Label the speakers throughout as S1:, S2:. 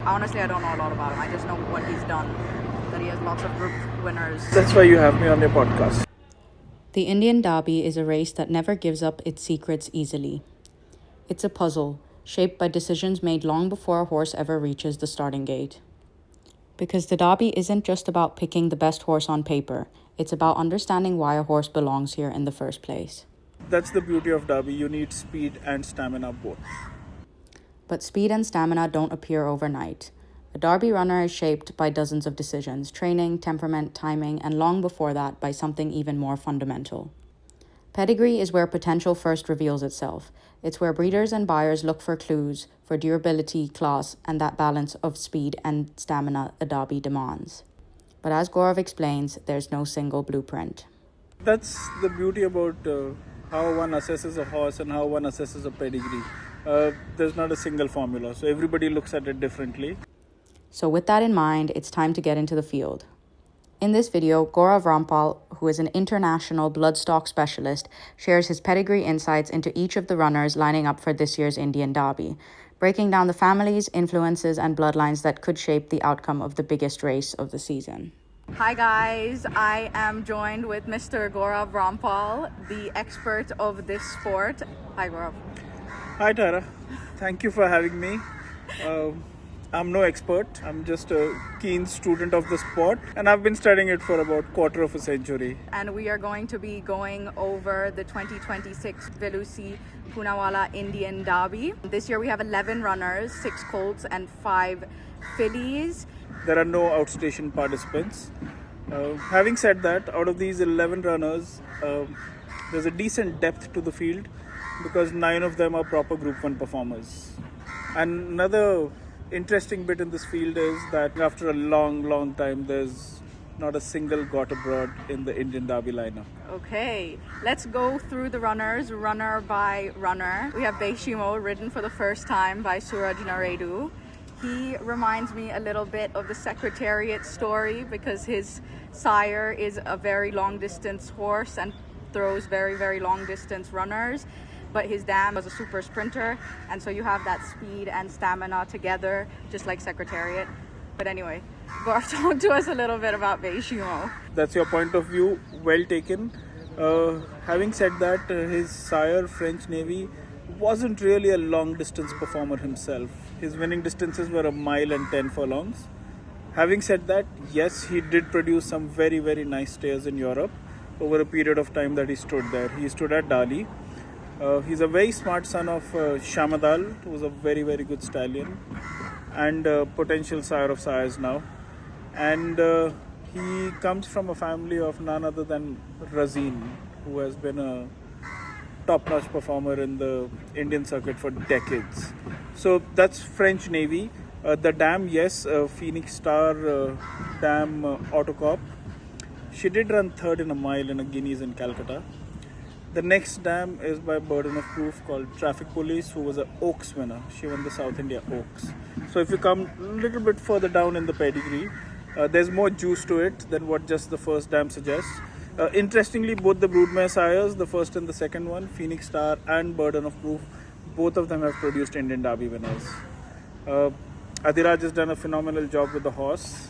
S1: Honestly, I don't know a lot about him. I just know what he's done, that he has lots of group winners.
S2: That's why you have me on your podcast.
S3: The Indian Derby is a race that never gives up its secrets easily. It's a puzzle, shaped by decisions made long before a horse ever reaches the starting gate. Because the Derby isn't just about picking the best horse on paper, it's about understanding why a horse belongs here in the first place.
S2: That's the beauty of Derby. You need speed and stamina both.
S3: But speed and stamina don't appear overnight. A Derby runner is shaped by dozens of decisions, training, temperament, timing, and long before that by something even more fundamental. Pedigree is where potential first reveals itself. It's where breeders and buyers look for clues, for durability, class, and that balance of speed and stamina a Derby demands. But as Gaurav explains, there's no single blueprint.
S2: That's the beauty about how one assesses a horse and how one assesses a pedigree. There's not a single formula, so everybody looks at it differently.
S3: So with that in mind, it's time to get into the field. In this video, Gaurav Rampal, who is an international bloodstock specialist, shares his pedigree insights into each of the runners lining up for this year's Indian Derby, breaking down the families, influences, and bloodlines that could shape the outcome of the biggest race of the season.
S1: Hi guys, I am joined with Mr. Gaurav Rampal, the expert of this sport. Hi Gaurav.
S2: Hi Tara, thank you for having me. I'm no expert, I'm just a keen student of the sport, and I've been studying it for about quarter of a century.
S1: And we are going to be going over the 2026 Velusi Poonawalla Indian Derby. This year we have 11 runners, 6 colts and 5 fillies.
S2: There are no outstation participants. Having said that, out of these 11 runners, there's a decent depth to the field because 9 of them are proper Group 1 performers. And another interesting bit in this field is that after a long time, there's not a single got abroad in the Indian Derby lineup.
S1: Okay, let's go through the runners, runner by runner. We have Beishimo, ridden for the first time by Suraj Naredu. He reminds me a little bit of the Secretariat story because his sire is a very long distance horse and throws very long distance runners. But his dam was a super sprinter, and so you have that speed and stamina together, just like Secretariat. But anyway, Gaurav, talk to us a little bit about Beishimo.
S2: That's your point of view, well taken. Having said that, his sire, French Navy, wasn't really a long distance performer himself. His winning distances were a mile and 10 furlongs. Having said that, yes, he did produce some very nice stays in Europe over a period of time that he stood there. He stood at Dali. He's a very smart son of Shamadal, who was a very good stallion and potential sire of sires now. And he comes from a family of none other than Razin, who has been a top-notch performer in the Indian circuit for decades. So that's French Navy. The dam, yes, Phoenix Star dam Autocop. She did run third in a mile in a Guineas in Calcutta. The next dam is by burden of proof called Traffic Police, who was an Oaks winner. She won the South India Oaks. So if you come a little bit further down in the pedigree, there's more juice to it than what just the first dam suggests. Interestingly, both the broodmare sires, the first and the second one, Phoenix Star and Burden of Proof, both of them have produced Indian Derby winners. Adiraj has done a phenomenal job with the horse,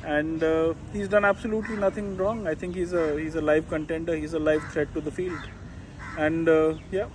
S2: and he's done absolutely nothing wrong. I think he's a live contender. He's a live threat to the field. And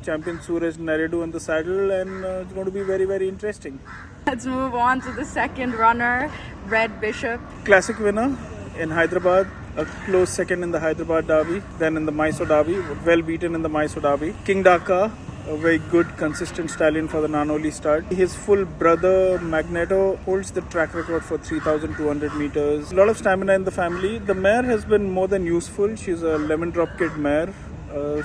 S2: champion Suraj Naredu in the saddle, and it's going to be very interesting.
S1: Let's move on to the second runner, Red Bishop.
S2: Classic winner in Hyderabad, a close second in the Hyderabad Derby, then in the Mysore Derby, well beaten in the Mysore Derby. King Dhaka, a very good consistent stallion for the Nanoli stud. His full brother Magneto holds the track record for 3,200 meters. A lot of stamina in the family. The mare has been more than useful. She's a lemon drop kid mare.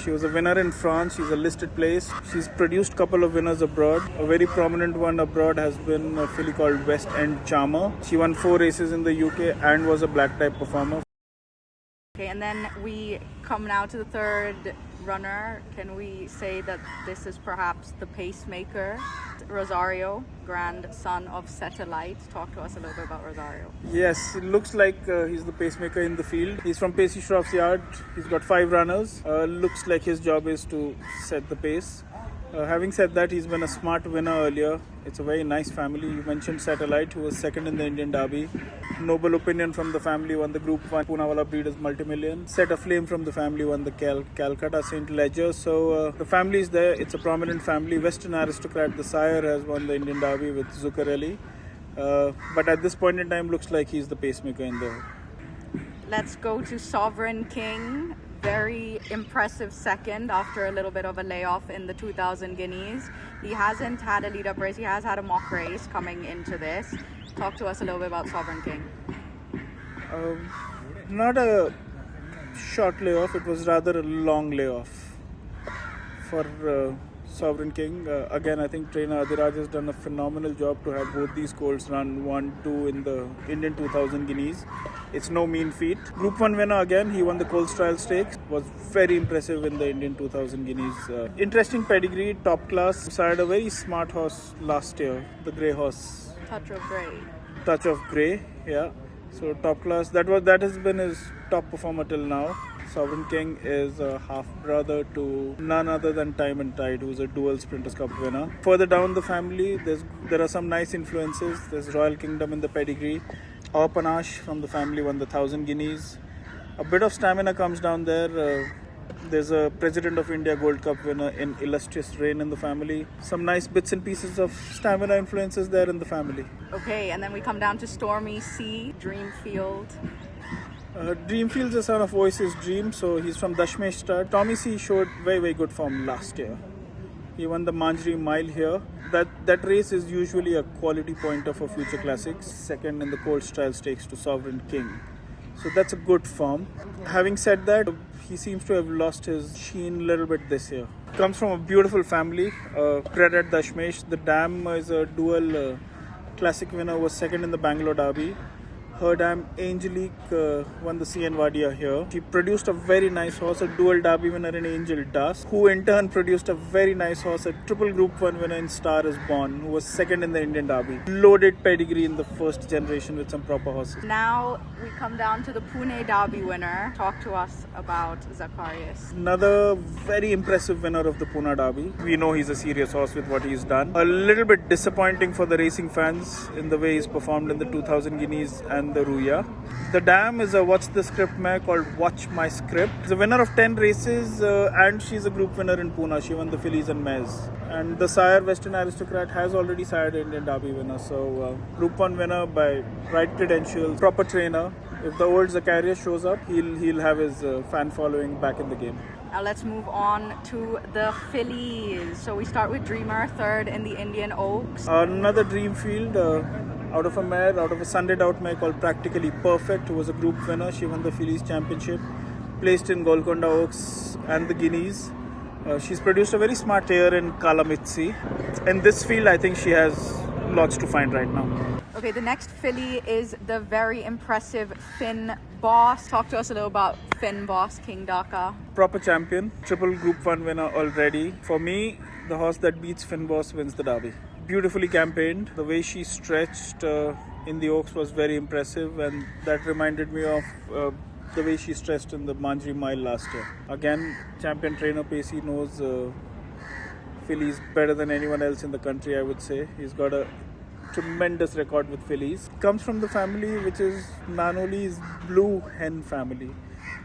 S2: She was a winner in France. She's a listed place. She's produced a couple of winners abroad. A very prominent one abroad has been a filly called West End Charmer. She won 4 races in the UK and was a black type performer.
S1: Okay, and then we come now to the third runner. Can we say that this is perhaps the pacemaker? Rosario, grandson of Satellite. Talk to us a little bit about Rosario.
S2: Yes, it looks like he's the pacemaker in the field. He's from Pacey Shroff's yard. He's got 5 runners. Looks like his job is to set the pace. Having said that, he's been a smart winner earlier. It's a very nice family. You mentioned Satellite, who was second in the Indian Derby. Noble Opinion from the family won the Group 1 Poonawalla Breeders Multimillion. Set of Flame from the family won the Calcutta St. Ledger. So the family is there. It's a prominent family. Western Aristocrat, the sire, has won the Indian Derby with Zuccarelli. But at this point in time, looks like he's the pacemaker in there.
S1: Let's go to Sovereign King. Very impressive second after a little bit of a layoff in the 2000 Guineas. He hasn't had a lead-up race. He has had a mock race coming into this. Talk to us a little bit about Sovereign King.
S2: Not a short layoff. It was rather a long layoff for Sovereign King. Again, I think trainer Adiraj has done a phenomenal job to have both these colts run 1-2 in the Indian 2000 Guineas. It's no mean feat. Group 1 winner again. He won the Colts Trial Stakes. Was very impressive in the Indian 2000 Guineas. Interesting pedigree, top class. Sired a very smart horse last year, the grey horse. Touch of Grey, yeah. So top class. That has been his top performer till now. Sovereign King is a half brother to none other than Time and Tide, who's a dual Sprinters Cup winner. Further down the family, there are some nice influences. There's Royal Kingdom in the pedigree. Or Panache from the family won the 1000 Guineas. A bit of stamina comes down there. There's a President of India Gold Cup winner in Illustrious Reign in the family. Some nice bits and pieces of stamina influences there in the family.
S1: Okay, and then we come down to Stormy Sea, Dreamfield.
S2: Dreamfield's a son of Voice's Dream, so he's from Dashmesh Stud. Tommy C showed very, very good form last year. He won the Manjri Mile here. That race is usually a quality pointer for future classics. Second in the Colts Trial Stakes to Sovereign King. So that's a good form. Having said that, he seems to have lost his sheen a little bit this year. Comes from a beautiful family, bred at Dashmesh. The dam is a dual classic winner, was second in the Bangalore Derby. Her dam Angelique won the CN Wadia here. She produced a very nice horse, a dual derby winner in Angel Dust, who in turn produced a very nice horse, a triple Group 1 winner in Star is Born, who was second in the Indian Derby. Loaded pedigree in the first generation with some proper horses.
S1: Now we come down to the Pune Derby winner. Talk to us about Zacharias.
S2: Another very impressive winner of the Pune Derby. We know he's a serious horse with what he's done. A little bit disappointing for the racing fans in the way he's performed in the 2000 Guineas and the Ruya. The dam is a What's the Script mare called Watch My Script. She's a winner of 10 races and she's a group winner in Pune. She won the fillies and mares. And the sire, Western Aristocrat, has already sired Indian Derby winner. So Group 1 winner by right credentials, proper trainer. If the old Zacharias shows up, he'll have his fan following back in the game.
S1: Now let's move on to the fillies. So we start with Dreamer, third in the Indian Oaks.
S2: Another Dreamfield. Out of a Sunday Doubt mare called Practically Perfect, who was a group winner. She won the Fillies Championship, placed in Golconda Oaks and the Guineas. She's produced a very smart hair in Kalamitsi. In this field, I think she has lots to find right now.
S1: Okay, the next filly is the very impressive Finn Boss. Talk to us a little about Finn Boss, King Dhaka.
S2: Proper champion, triple Group 1 winner already. For me, the horse that beats Finn Boss wins the Derby. Beautifully campaigned. The way she stretched in the Oaks was very impressive, and that reminded me of the way she stretched in the Manjri Mile last year. Again, champion trainer Pacey knows fillies better than anyone else in the country, I would say. He's got a tremendous record with fillies. Comes from the family which is Nanoli's Blue Hen family.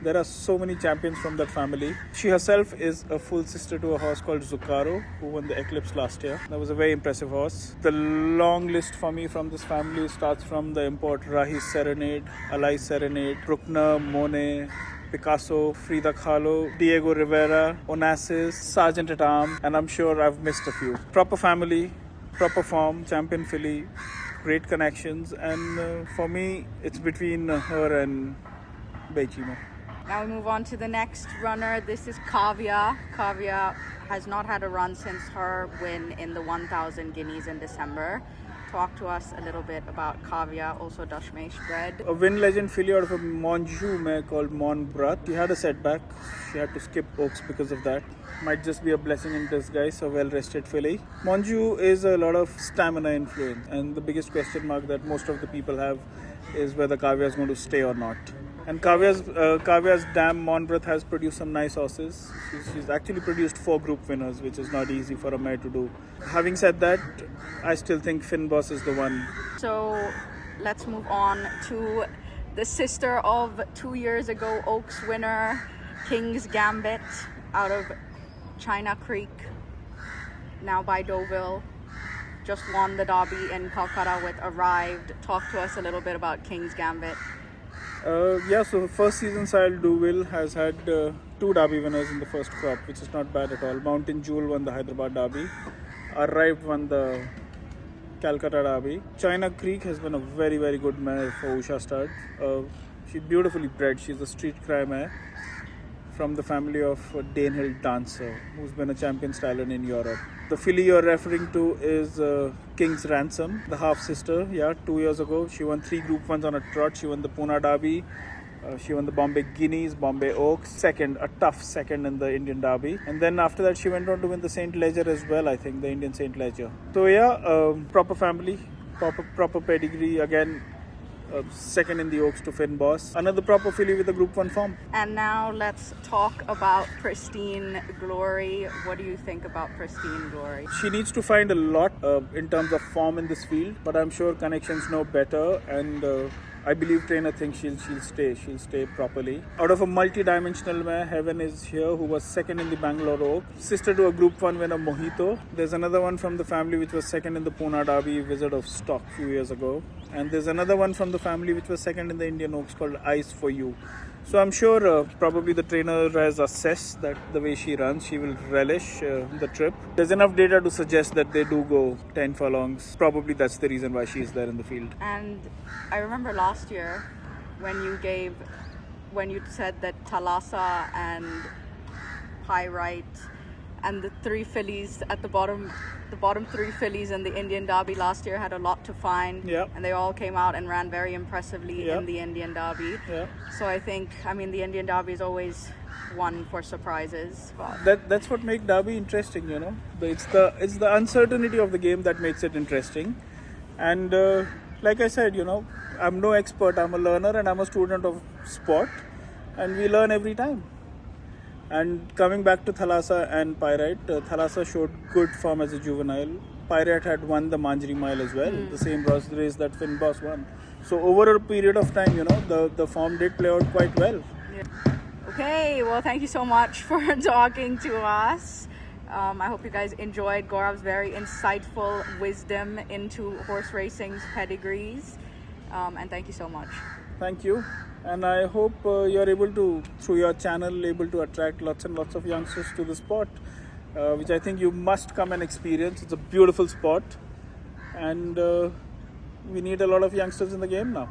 S2: There are so many champions from that family. She herself is a full sister to a horse called Zucaro, who won the Eclipse last year. That was a very impressive horse. The long list for me from this family starts from the import Rahi's Serenade, Alai's Serenade, Bruckner, Monet, Picasso, Frida Kahlo, Diego Rivera, Onassis, Sergeant at Arms, and I'm sure I've missed a few. Proper family, proper form, champion filly, great connections, and for me, it's between her and Beichimo.
S1: Now we move on to the next runner. This is Kavya. Kavya has not had a run since her win in the 1000 Guineas in December. Talk to us a little bit about Kavya, also Dashmesh bred.
S2: A Win Legend filly out of a Monju mare called Mon Brat. She had a setback. She had to skip Oaks because of that. Might just be a blessing in disguise, a well-rested filly. Monju is a lot of stamina influence, and the biggest question mark that most of the people have is whether Kavya is going to stay or not. And Kavya's dam Monbreath has produced some nice horses. She's actually produced 4 group winners, which is not easy for a mare to do. Having said that, I still think Finn Boss is the one.
S1: So let's move on to the sister of 2 years ago Oaks winner, King's Gambit, out of China Creek, now by Deauville. Just won the Derby in Calcutta with Arrived. Talk to us a little bit about King's Gambit.
S2: So first season sire Deauville has had 2 Derby winners in the first crop, which is not bad at all. Mountain Jewel won the Hyderabad Derby. Arrived won the Calcutta Derby. China Creek has been a very, very good mare for Usha Stud. She's beautifully bred. She's a street cry mare from the family of Danehill Dancer, who's been a champion stallion in Europe. The filly you're referring to is King's Ransom, the half-sister. 2 years ago, she won 3 Group 1s on a trot. She won the Pune Derby. She won the Bombay Guineas, Bombay Oaks, a tough second in the Indian Derby. And then after that, she went on to win the St. Leger as well, I think, the Indian St. Leger. So proper family, proper pedigree. Again, second in the Oaks to Finn Boss. Another proper filly with a Group 1 form.
S1: And now let's talk about Pristine Glory. What do you think about Pristine Glory?
S2: She needs to find a lot in terms of form in this field, but I'm sure connections know better, and I believe trainer thinks she'll stay properly. Out of a multi-dimensional mare, Heaven is here, who was second in the Bangalore Oak, sister to a Group 1 winner Mojito. There's another one from the family which was second in the Pune Derby, Wizard of Stock, a few years ago. And there's another one from the family which was second in the Indian Oaks called Ice for You. So I'm sure probably the trainer has assessed that the way she runs, she will relish the trip. There's enough data to suggest that they do go 10 furlongs. Probably that's the reason why she's there in the field.
S1: And I remember last year when you said that Thalassa and Pyrite and the 3 fillies at the bottom 3 fillies in the Indian Derby last year had a lot to find.
S2: Yep.
S1: And they all came out and ran very impressively in the Indian Derby.
S2: Yeah.
S1: So I think, the Indian Derby is always one for surprises. But
S2: That's what makes Derby interesting, you know. It's the uncertainty of the game that makes it interesting. And like I said, I'm no expert. I'm a learner and I'm a student of sport, and we learn every time. And coming back to Thalassa and Pyrite, Thalassa showed good form as a juvenile. Pyrite had won the Manjri Mile as well, the same race that Finn Boss won. So over a period of time, the form did play out quite well.
S1: yeah. Okay, well, thank you so much for talking to us. I hope you guys enjoyed Gaurav's very insightful wisdom into horse racing's pedigrees. And thank you so much.
S2: Thank you. And I hope you're able to, through your channel, able to attract lots and lots of youngsters to the sport, which I think you must come and experience. It's a beautiful sport, and we need a lot of youngsters in the game now.